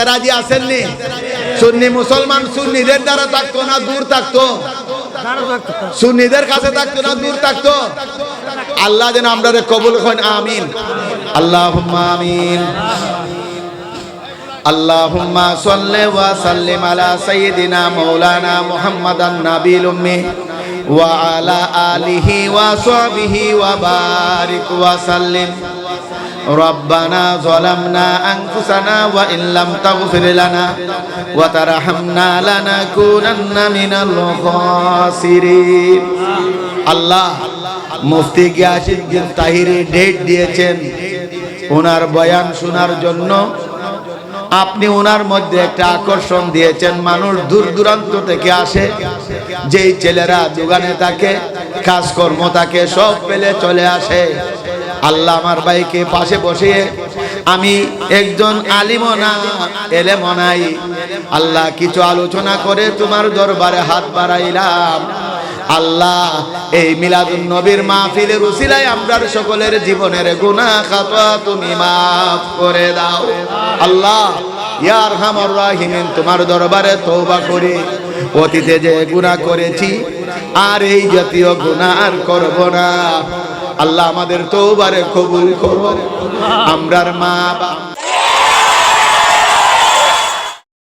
রাজি আসেননি? সুন্নি মুসলমান সুন্নিদের দ্বারা থাকতো না দূর থাকতো? সুন্নিদের কাছে থাকতো না দূর থাকতো? আল্লাহ যেন আমরা কবুল করেন, আমিন। আল্লাহুম্মা আমিন। আল্লাহুম্মা সাল্লি ওয়া সাল্লিম আলা সাইয়্যিদিনা মাওলানা মুহাম্মাদান নাবিয়্যিল উম্মি ওয়া আলা আলিহি ওয়া সাহবিহি ওয়া বারিক ওয়া সাল্লিম। রব্বানা যালামনা আনফুসানা ওয়া ইন লাম তাগফির লানা ওয়া তারহামনা লানাকুনান্না মিনাল খাসিরিন। আল্লাহ মুফতি গিয়াসউদ্দিন তাহিরি ডেট দিয়েছেন ওনার বয়ান শোনার জন্য। আপনি ওনার মধ্যে একটা আকর্ষণ দিয়েছেন, মানুষ দূর দূরান্ত থেকে আসে। যেই ছেলেরা দোকানে থাকে, কাজকর্ম থাকে, সব পেলে চলে আসে। আল্লাহ আমার ভাইকে পাশে বসিয়ে, আমি একজন আলিমও না এলেমও নাই, আল্লাহ কিছু আলোচনা করে তোমার দরবারে হাত বাড়াইলাম। আল্লাহ এই মিলাদুন নবীর মাহফিলের উসিলায় আমরার সকলের জীবনের গুনাহ খাতা তুমি মাফ করে দাও। আল্লাহ ইয়া আরহামার রাহিমিন, তোমার দরবারে তওবা করি অতীতে যে গুনাহ করেছি আর এই জাতীয় গুনাহ আর করব না। আল্লাহ আমাদের তওবারে কবুল করো। আমরার মা